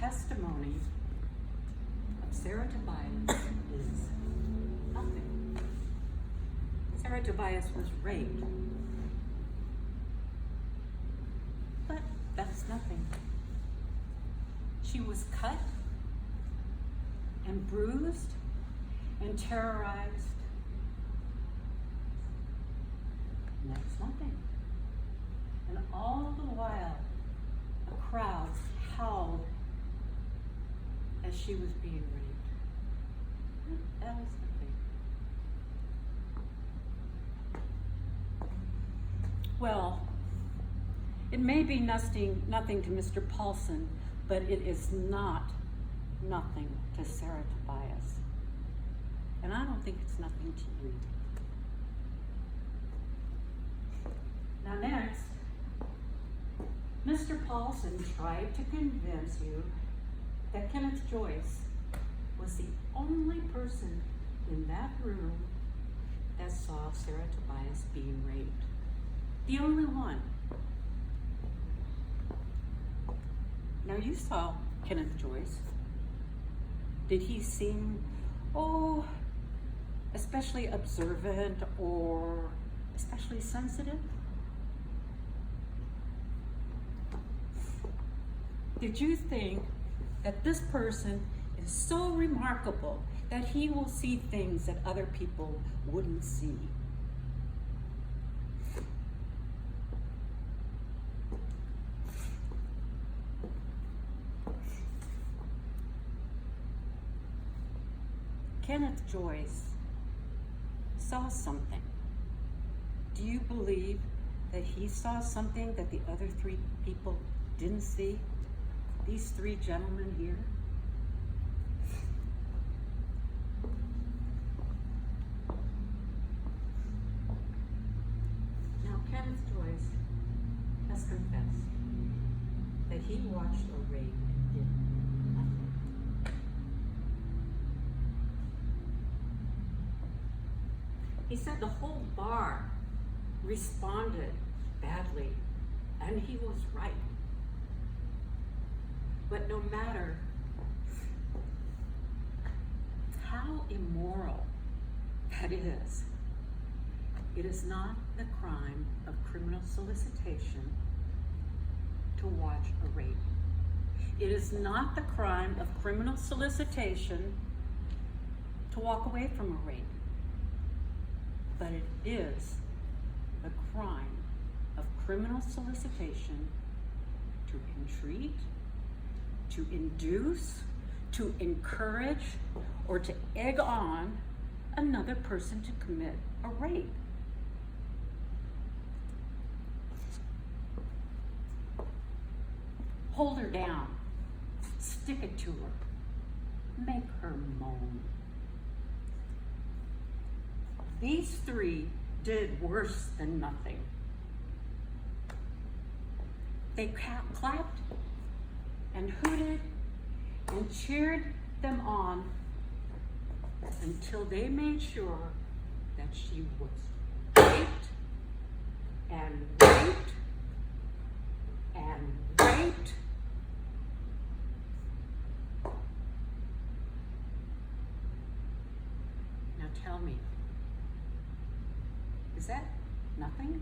testimony of Sarah Tobias is nothing. Sarah Tobias was raped. But that's nothing. She was cut and bruised and terrorized. And that's nothing. And all the while, a crowd howled as she was being raped. That was nothing. Well, it may be nothing to Mr. Paulson, but it is not nothing to Sarah Tobias. And I don't think it's nothing to you. Now next, Mr. Paulson tried to convince you that Kenneth Joyce was the only person in that room that saw Sarah Tobias being raped. The only one. Now you saw Kenneth Joyce. Did he seem, especially observant or especially sensitive? Did you think that this person is so remarkable that he will see things that other people wouldn't see? Kenneth Joyce saw something. Do you believe that he saw something that the other three people didn't see? These three gentlemen here? Now, Kenneth Joyce has confessed that he watched a rape and did nothing. He said the whole bar responded badly, and he was right. But no matter how immoral that is, it is not the crime of criminal solicitation to watch a rape. It is not the crime of criminal solicitation to walk away from a rape. But it is the crime of criminal solicitation to entreat, to induce, to encourage, or to egg on another person to commit a rape. Hold her down, stick it to her, make her moan. These three did worse than nothing. They clapped and hooted and cheered them on until they made sure that she was raped and raped and raped. Now tell me, is that nothing?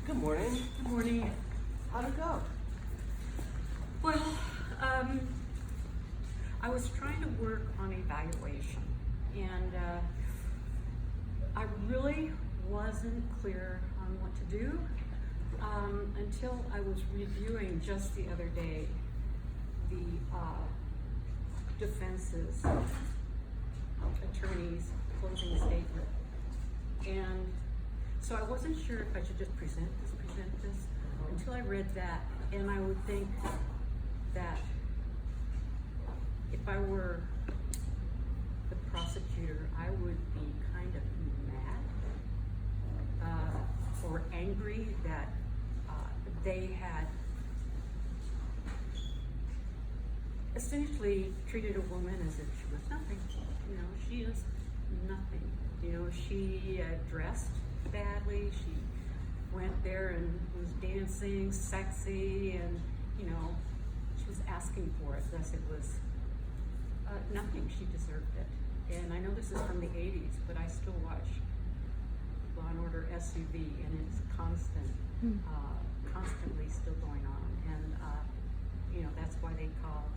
Good morning. Good morning. How'd it go? Well, I was trying to work on evaluation, and I really wasn't clear on what to do until I was reviewing just the other day the defense's closing statement. And so I wasn't sure if I should just present this, until I read that. And I would think that if I were the prosecutor, I would be kind of mad or angry that they had essentially treated a woman as if she was nothing. You know, she is nothing. You know, she dressed badly. She went there and was dancing, sexy, and, you know, she was asking for it. Thus it was nothing. She deserved it. And I know this is from the 80s, but I still watch Law and Order SUV, and it's constantly still going on. And, you know, that's why they call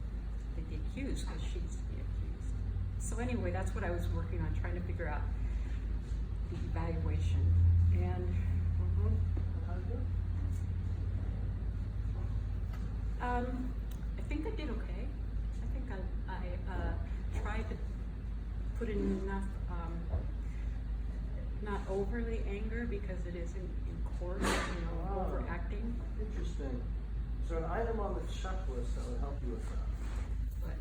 the accused, because she's the accused. So anyway, that's what I was working on, trying to figure out the evaluation. And I think I did okay. I think I tried to put in enough, not overly anger, because it is in court, you know, Wow. overacting. Interesting. Is there an item on the checklist that would help you with that? But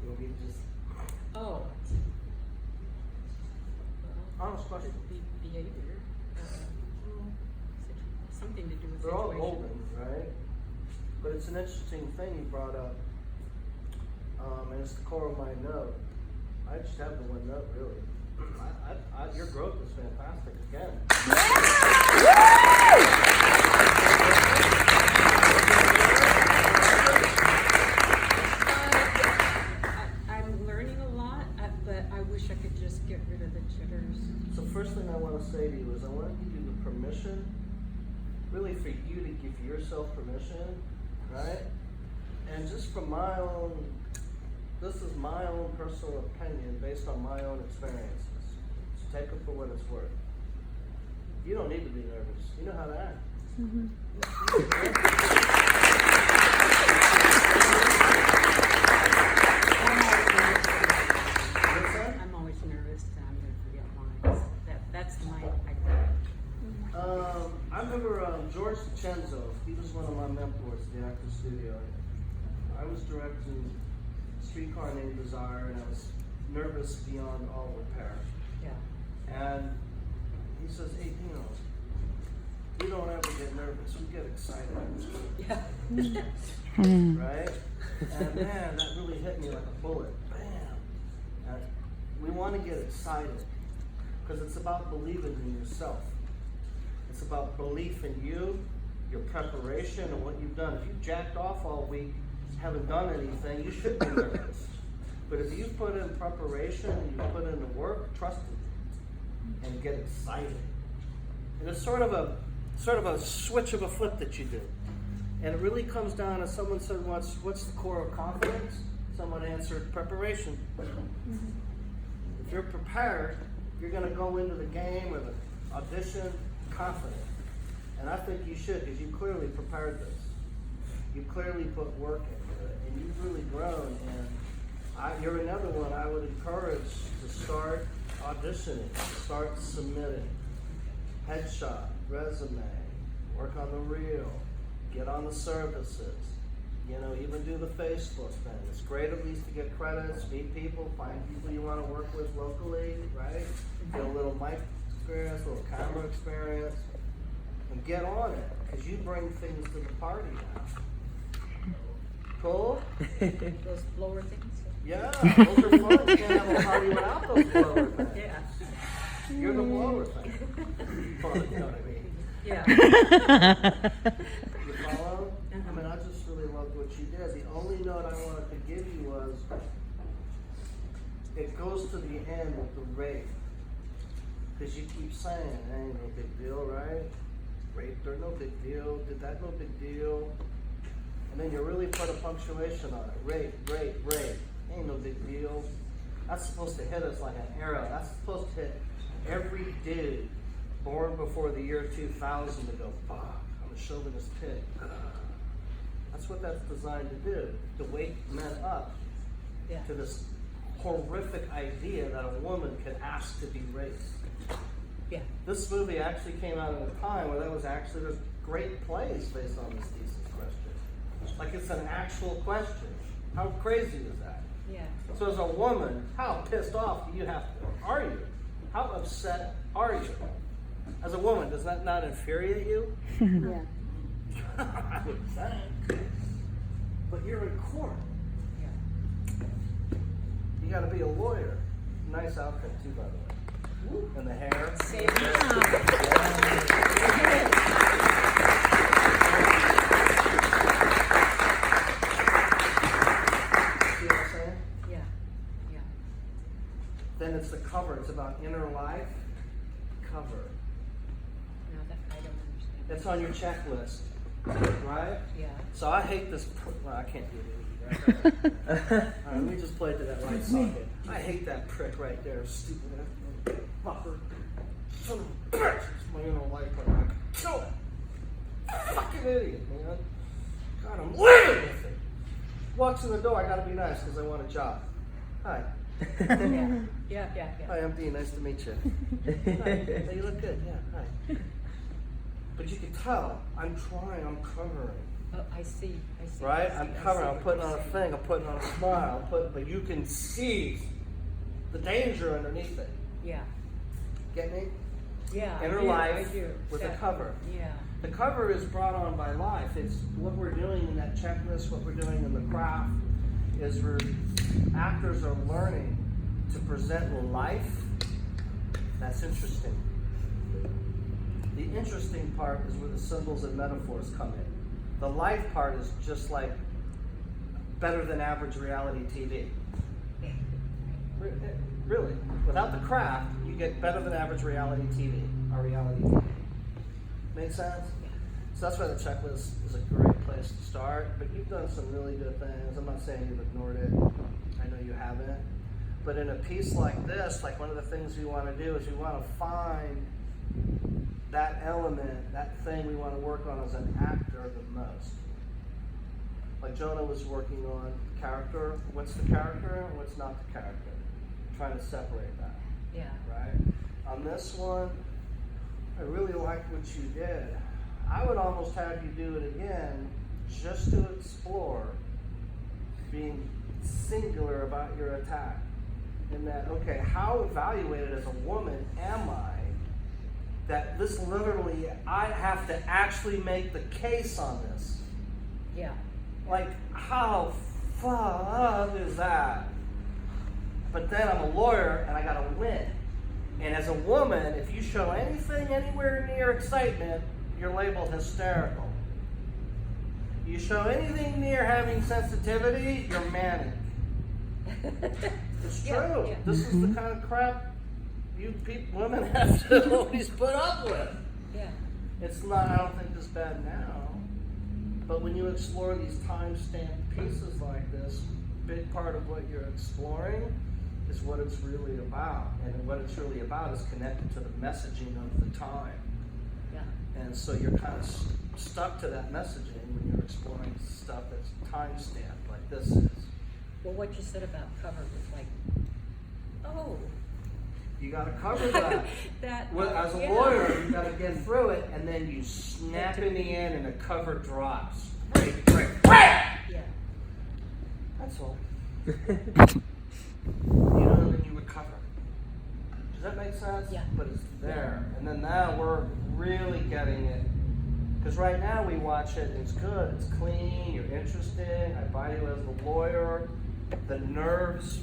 You want me to just oh, honest question? behavior, something to do with They're all situation. golden, right? But it's an interesting thing you brought up, and it's the core of my note. I just have the one note, really. Your growth is fantastic again. I'm learning a lot, but I wish I could just get rid of the jitters. So first thing I want to say to you is I want to give you the permission, really for you to give yourself permission, right? And just from my own, this is my own personal opinion based on my own experiences. So take it for what it's worth. You don't need to be nervous. You know how to act. What's that? I'm always nervous that I'm going to forget lines. That's my idea. I remember George DiCenzo. He was one of my mentors at the Actors Studio. I was directing Streetcar Named Desire, and I was nervous beyond all repair. Yeah. And he says, hey, you know, we don't ever get nervous. We get excited. Yeah. Right? And man, that really hit me like a bullet. Bam! And we want to get excited because it's about believing in yourself. It's about belief in you, your preparation, and what you've done. If you jacked off all week, haven't done anything, you should be nervous. But if you put in preparation and you put in the work, trust it and get excited. And it's sort of a switch of a flip that you do. And it really comes down to someone said, what's the core of confidence? Someone answered preparation. If you're prepared, you're going to go into the game or the audition confident. And I think you should, because you clearly prepared this. You clearly put work into it, and you've really grown. And you're another one I would encourage to start auditioning, start submitting, headshot, resume, work on the reel, get on the services, you know, even do the Facebook thing. It's great at least to get credits, meet people, find people you want to work with locally, right? Get a little mic experience, a little camera experience, and get on it, because you bring things to the party now. Cool? Those blower things. Yeah, those are fun. You can't have a party without those blower things. Yeah. You're the blower thing. Fun, you know what I mean? Yeah. You follow? I mean, I just really loved what you did. The only note I wanted to give you was, it goes to the end with the rape. Because you keep saying, it ain't no big deal, right? Rape, they're no big deal. Did that no big deal? And then you really put a punctuation on it. Rape, rape, rape. Ain't no big deal. That's supposed to hit us like an arrow. That's supposed to hit every dude born before the year 2000 to go, fuck, I'm a chauvinist pig. That's what that's designed to do, to wake men up Yeah. to this horrific idea that a woman could ask to be raped. Yeah. This movie actually came out at a time where there's great plays based on this thesis question. Like, it's an actual question. How crazy is that? Yeah. So as a woman, how pissed off do you have to, or are you? How upset are you? As a woman, does that not infuriate you? Yeah. I would think. But you're in court. Yeah. You gotta be a lawyer. Nice outfit too, by the way. And the hair. Same. See what I'm saying? Yeah. Yeah. Then it's the cover. It's about inner life. Cover. No, that I don't understand. It's on your checklist, right? Yeah. So I hate this. Well, I can't do it. Right? All right, let me just play it to that right socket. I hate that prick right there. Stupid ass fucker. Son of a bitch. It's my inner life. I'm kill it. Fucking idiot, man. God, I'm living with it. Walks in the door. I gotta be nice because I want a job. Hi. Yeah. Yeah. Hi, I'm Dean. Nice to meet you. Hi. Hey, you look good. Yeah. Hi. But you can tell I'm trying. I'm covering. Oh, I see. Right? I'm covering. I'm what putting you're on a saying. thing. I'm putting on a smile. But you can see the danger underneath it. Yeah. Get me? Yeah. Inner I do, life I do. with a That- cover. Yeah. The cover is brought on by life. It's what we're doing in that checklist, what we're doing in the craft, is actors are learning to present life. That's interesting. The interesting part is where the symbols and metaphors come in. The life part is just like better than average reality TV. Really. Without the craft, you get better than average reality TV, or reality TV. Make sense? So that's why the checklist is a great place to start. But you've done some really good things. I'm not saying you've ignored it. I know you haven't. But in a piece like this, like one of the things we want to do is we want to find that element, that thing we want to work on as an actor the most. Like Jonah was working on character. What's the character and what's not the character? Trying to separate that. Yeah. Right? On this one, I really liked what you did. I would almost have you do it again just to explore being singular about your attack. In that, okay, how evaluated as a woman am I that this literally, I have to actually make the case on this? Yeah. Like, how fucked is that? But then I'm a lawyer and I gotta win. And as a woman, if you show anything anywhere near excitement, you're labeled hysterical. You show anything near having sensitivity, you're manic. It's true. Yeah. This is the kind of crap women have to always put up with. Yeah. It's not, I don't think, this bad now. But when you explore these time-stamped pieces like this, big part of what you're exploring is what it's really about. And what it's really about is connected to the messaging of the time. Yeah. And so you're kind of stuck to that messaging when you're exploring stuff that's time-stamped like this is. Well, what you said about cover was like, oh. You got to cover that. That. Well, as a yeah. lawyer, you got to get through it, and then you snap in the end, and the cover drops. Right. Yeah. That's all. Then you recover. Does that make sense? Yeah. But it's there, and then now we're really getting it. Because right now we watch it, it's good, it's clean, you're interested. I buy you as the lawyer. The nerves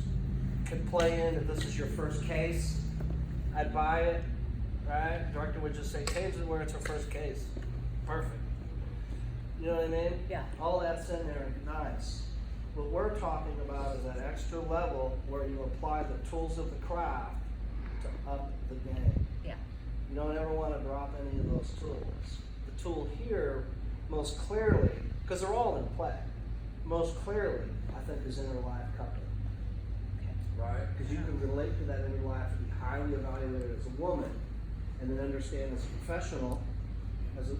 could play in if this is your first case. I'd buy it, right? Director would just say, change it where it's her first case. Perfect. You know what I mean? Yeah. All that's in there, nice. What we're talking about is that extra level where you apply the tools of the craft to up the game. Yeah. You don't ever want to drop any of those tools. The tool here, most clearly, because they're all in play, most clearly, I think, is inner life cover. Right? Because you can relate to that inner life and be highly evaluated as a woman, and then understand as a professional, as a,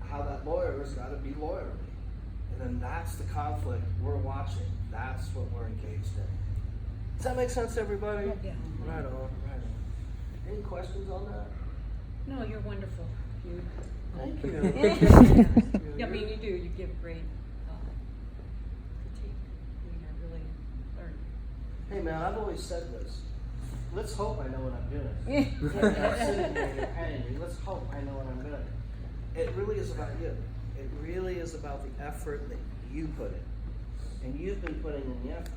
how that lawyer has got to be lawyerly. And then that's the conflict we're watching. That's what we're engaged in. Does that make sense, everybody? Yeah. Right on, right on. Any questions on that? No, you're wonderful. You, Thank you. I mean, you do. You give great critique. I mean, I really learned. Hey man, I've always said this. Let's hope I know what I'm doing. Like I'm sitting here and you're paying me. Let's hope I know what I'm doing. It really is about you. It really is about the effort that you put in. And you've been putting in the effort.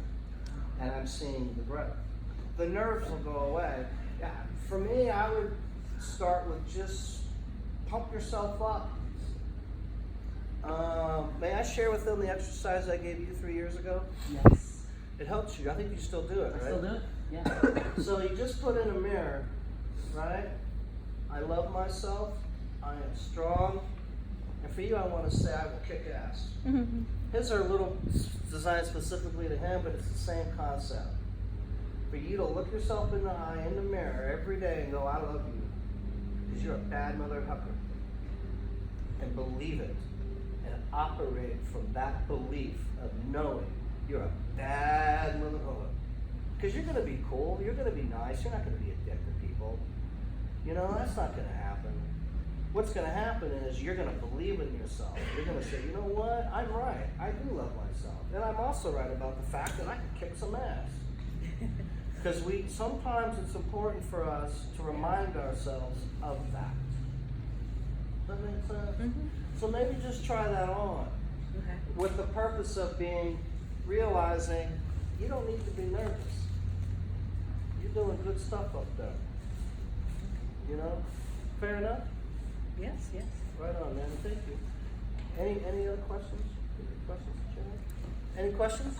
And I'm seeing the growth. The nerves will go away. Yeah, for me, I would start with just pump yourself up. May I share with them the exercise I gave you 3 years ago? Yes. It helps you. I think you still do it, I right? still do it? Yeah. So you just put in a mirror, right? I love myself. I am strong. And for you, I want to say I will kick ass. His are a little designed specifically to him, but it's the same concept. For you to look yourself in the eye, in the mirror every day and go, I love you. Because you're a bad mother hucker. And believe it. And operate from that belief of knowing you're a bad mother hucker. Because you're going to be cool. You're going to be nice. You're not going to be a dick to people. You know, that's not going to happen. What's going to happen is you're going to believe in yourself. You're going to say, you know what? I'm right. I do love myself. And I'm also right about the fact that I can kick some ass. Because sometimes it's important for us to remind ourselves of that. Does that make sense? Mm-hmm. So maybe just try that on. Okay. With the purpose of realizing you don't need to be nervous. You're doing good stuff up there. You know? Fair enough? Yes, yes. Right on, man. Thank you. Any other questions? Any questions, Sharon? Any questions?